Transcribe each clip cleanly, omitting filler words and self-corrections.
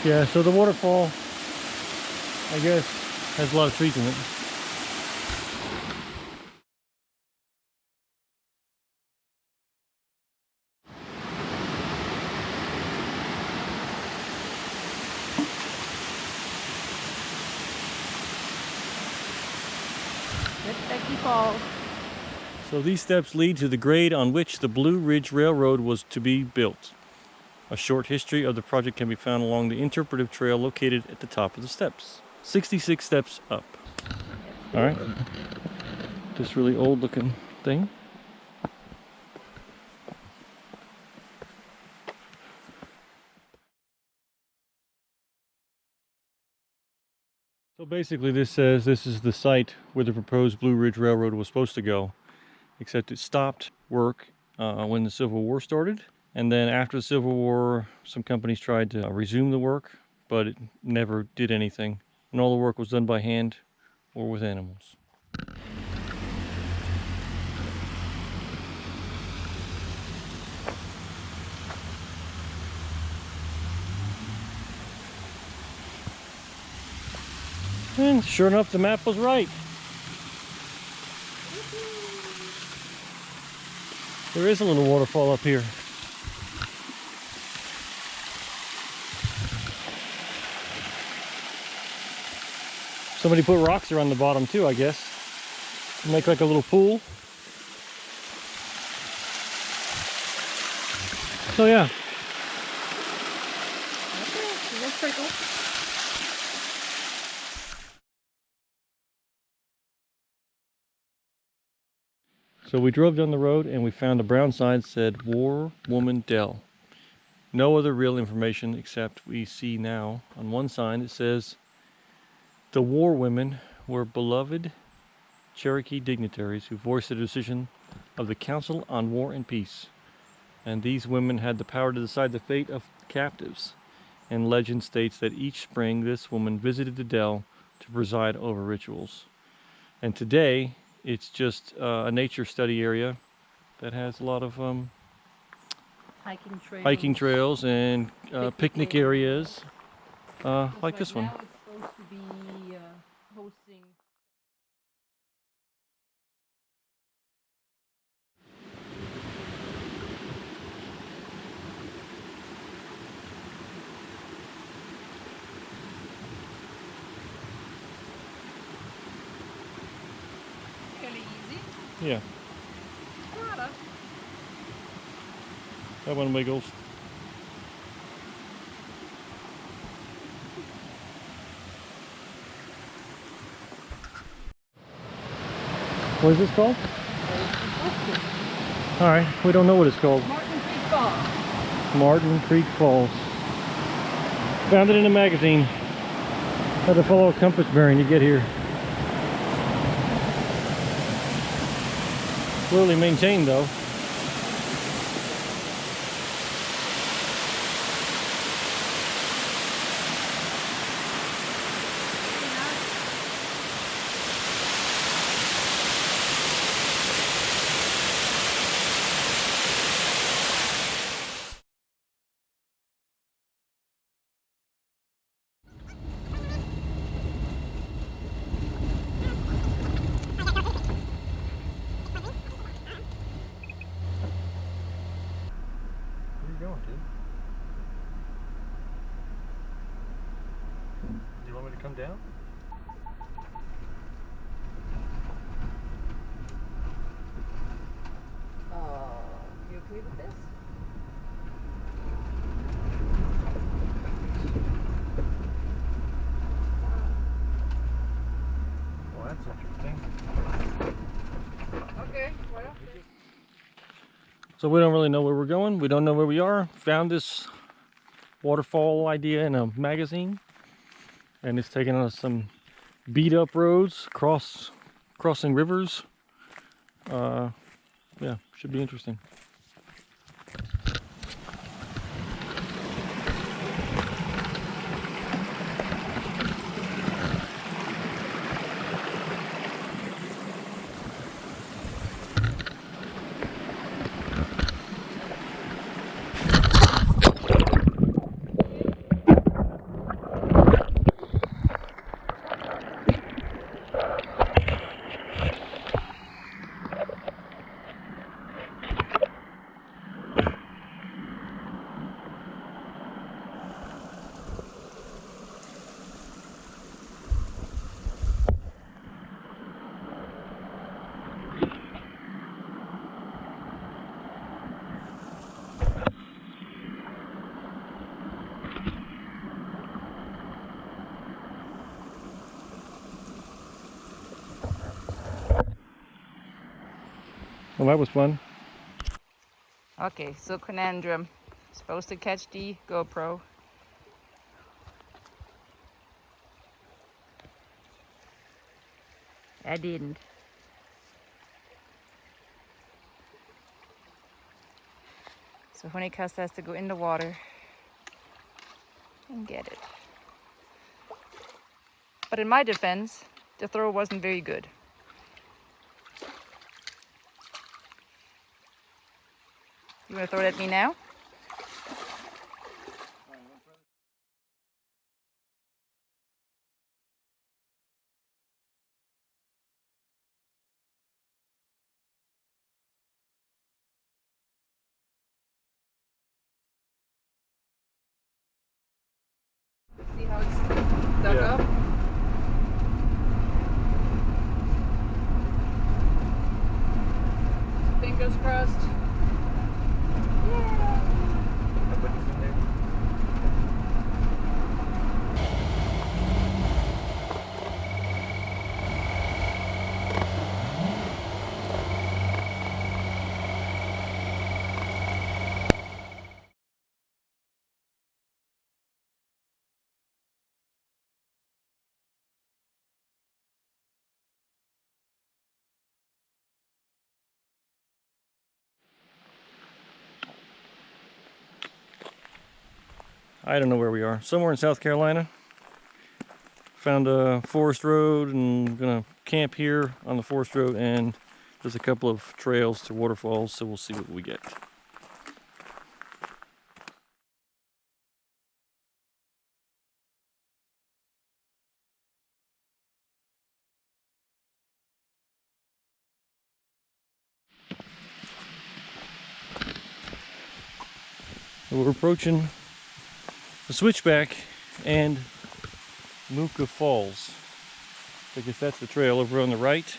Yeah, so the waterfall, I guess, has a lot of trees in it. Falls. So these steps lead to the grade on which the Blue Ridge Railroad was to be built. A short history of the project can be found along the interpretive trail located at the top of the steps. 66 steps up. All right. This really old looking thing. So basically this says this is the site where the proposed Blue Ridge Railroad was supposed to go, except it stopped work when the Civil War started. And then after the Civil War, some companies tried to resume the work, but it never did anything. And all the work was done by hand or with animals. And sure enough, the map was right. There is a little waterfall up here. Somebody put rocks around the bottom too, I guess. Make like a little pool. So yeah. Okay, that's pretty cool. So we drove down the road and we found a brown sign that said War Woman Dell. No other real information except we see now on one sign it says the war women were beloved Cherokee dignitaries who voiced the decision of the Council on War and Peace. And these women had the power to decide the fate of captives. And legend states that each spring this woman visited the dell to preside over rituals. And today it's just a nature study area that has a lot of hiking trails and picnic areas like this one. Now it's supposed to be hosting. Fairly easy. Yeah, Kinda. that one wiggles. What is this called? All right, we don't know what it's called. Martin Creek Falls. Martin Creek Falls. Found it in a magazine. Had to follow a compass bearing to get here. Clearly maintained though. Going, dude. Do you want me to come down? You okay with this? Well, that's interesting. Okay, well. So we don't really know where we're going. We don't know where we are. Found this waterfall idea in a magazine. And it's taking us some beat up roads, crossing rivers. Yeah, should be interesting. Well, that was fun. Okay, so conundrum. Supposed to catch the GoPro. I didn't. So Honeycast has to go in the water and get it. But in my defense, the throw wasn't very good. You want to throw it at me now? See how it's dug up? Fingers crossed. Yay! Nobody's in there. I don't know where we are. Somewhere in South Carolina. Found a forest road and gonna camp here on the forest road, and there's a couple of trails to waterfalls, so we'll see what we get. We're approaching the switchback and Muka Falls. I guess that's the trail over on the right.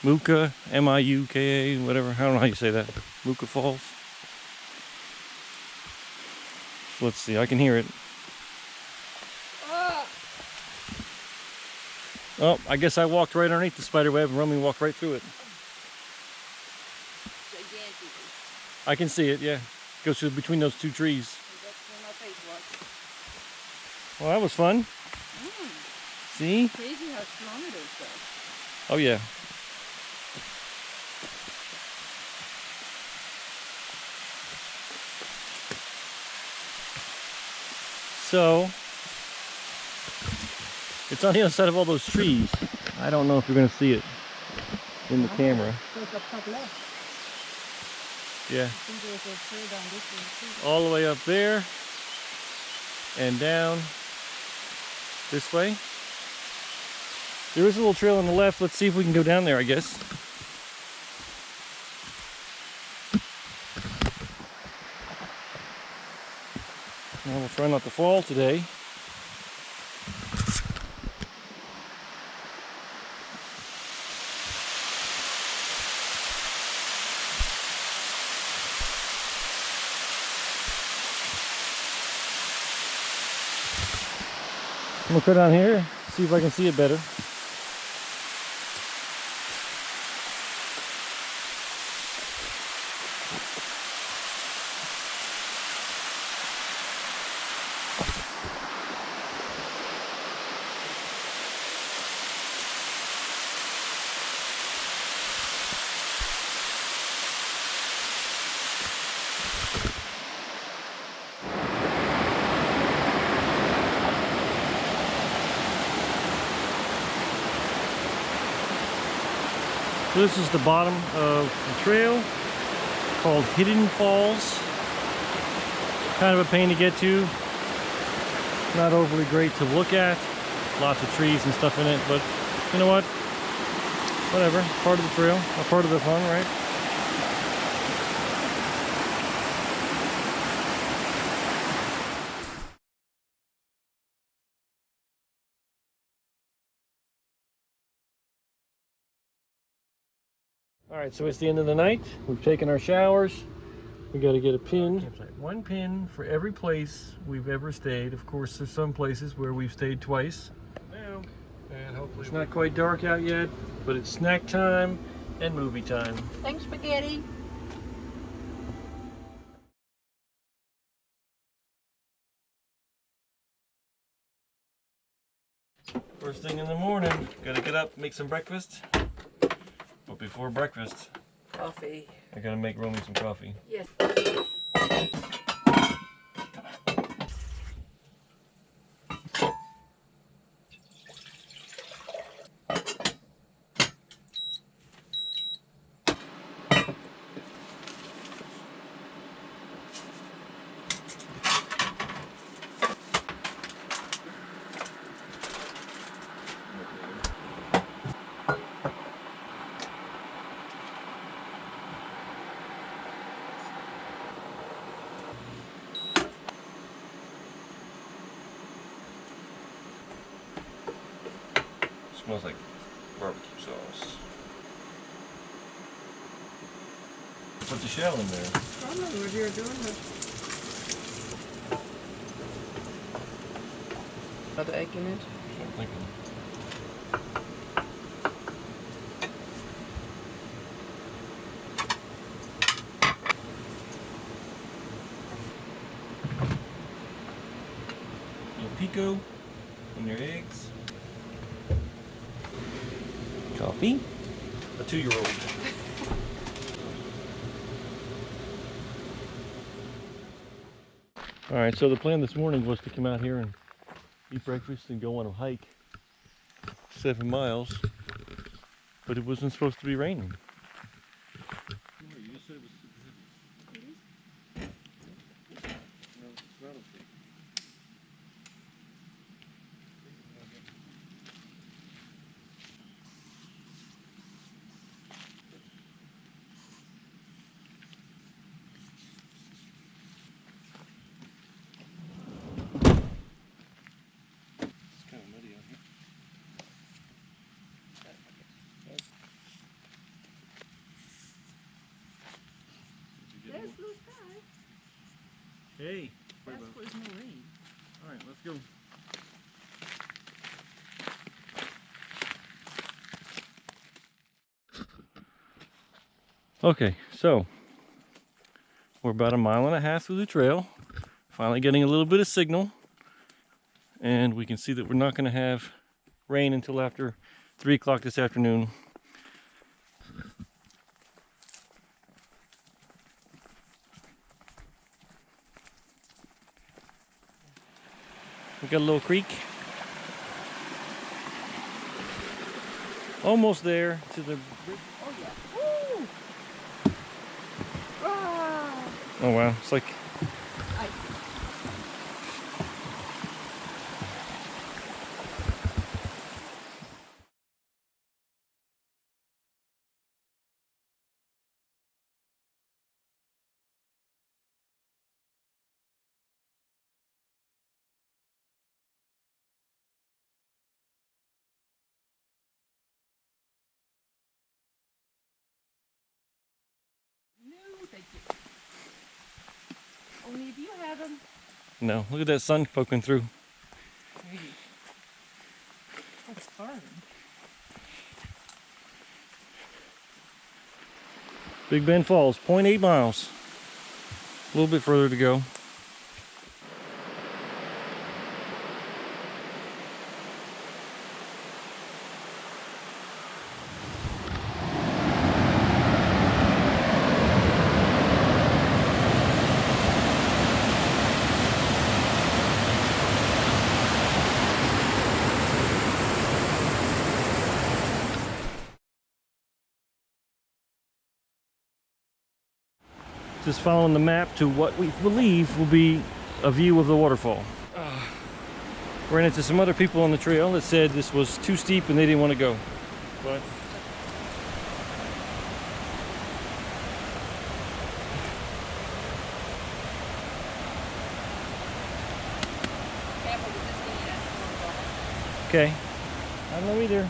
Muka, M-I-U-K-A, whatever. I don't know how you say that. Muka Falls. So let's see, I can hear it. Oh, I guess I walked right underneath the spider web and Romy walked right through it. Gigantic. I can see it, yeah. Goes through between those two trees. That's where my face was. Well, that was fun. See? Crazy how strong it is though. Oh, yeah. So, it's on the other side of all those trees. I don't know if you're going to see it in the camera. So it's up top left. Yeah. I think there's a trail down this way too. All the way up there and down this way. There is a little trail on the left. Let's see if we can go down there, I guess. Well, we'll try not to fall today. I'm gonna go down here, see if I can see it better. So this is the bottom of the trail called Hidden Falls. Kind of a pain to get to. Not overly great to look at. Lots of trees and stuff in it, but you know what? Whatever, part of the trail, a part of the fun, right? Alright, so it's the end of the night. We've taken our showers. We got to get a pin. One pin for every place we've ever stayed. Of course, there's some places where we've stayed twice. And hopefully it's not quite dark out yet, but it's snack time And movie time. Thanks, spaghetti. First thing in the morning, gotta get up, make some breakfast. But before breakfast, Coffee. I gotta make Romy some coffee. Yes. Smells like barbecue sauce. Put the shell in there. I don't know what you're doing. Another egg in it. That's what I'm thinking. Little pico in your eggs. Coffee. A 2-year-old. All right, so the plan this morning was to come out here and eat breakfast and go on a hike 7 miles, but it wasn't supposed to be raining. There's blue sky. Hey. That's where there's no rain. All right, let's go. Okay, so we're about 1.5 miles through the trail. Finally getting a little bit of signal. And we can see that we're not going to have rain until after 3 o'clock this afternoon. We got a little creek. Almost there to the bridge. Oh yeah. Woo! Ah! Oh wow, it's like Ice. No, thank you. Only if you have them. no, look at that sun poking through. Pretty. That's fun. Big Bend Falls, 0.8 miles. A little bit further to go. Just following the map to what we believe will be a view of the waterfall. Ran into some other people on the trail that said this was too steep and they didn't want to go. But Careful with this thing. okay, I don't know either.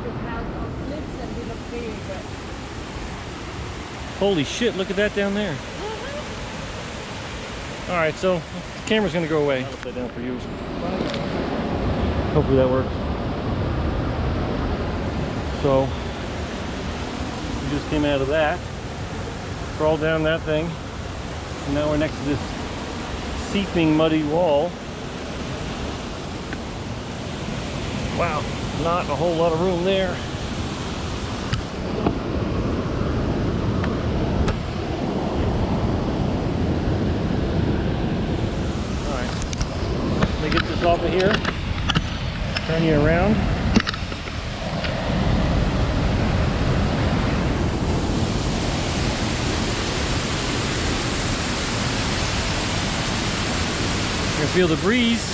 It's out on cliffs and we look big, but Holy shit, look at that down there. All right, so the camera's gonna go away. I'll upside down for you. Hopefully that works. So We just came out of that, crawled down that thing, and now we're next to this seeping muddy wall. Wow, not a whole lot of room there. Alright, let me get this off of here, turn you around. You can feel the breeze.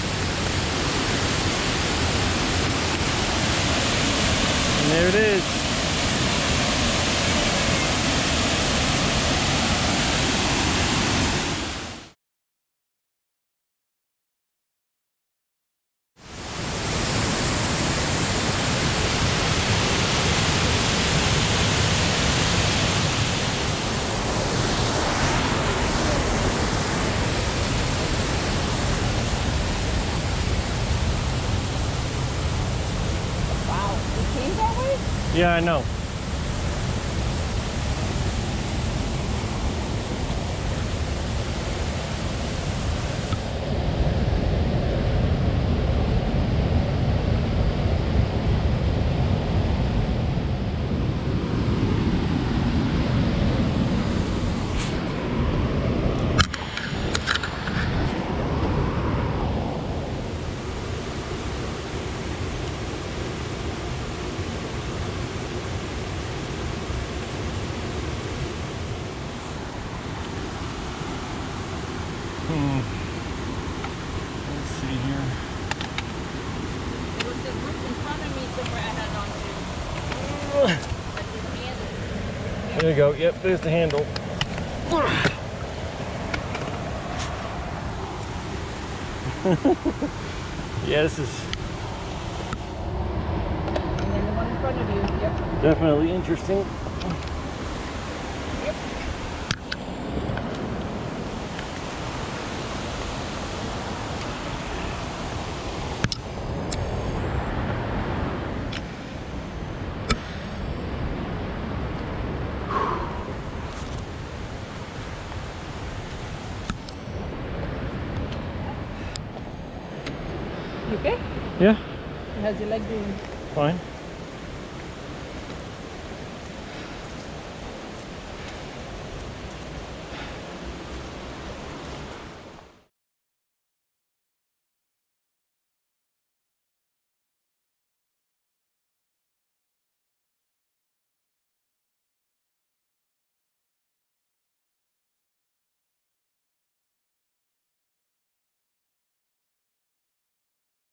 And there it is. Wow, it came that way? Yeah, I know. Let's see here. There was a group in front of me somewhere I had on to. I didn't handle it. There you go. Yep, there's the handle. Yeah, this is And then the one in front of you. Yep. definitely interesting. Yep. You okay? Yeah, How's your leg doing? fine.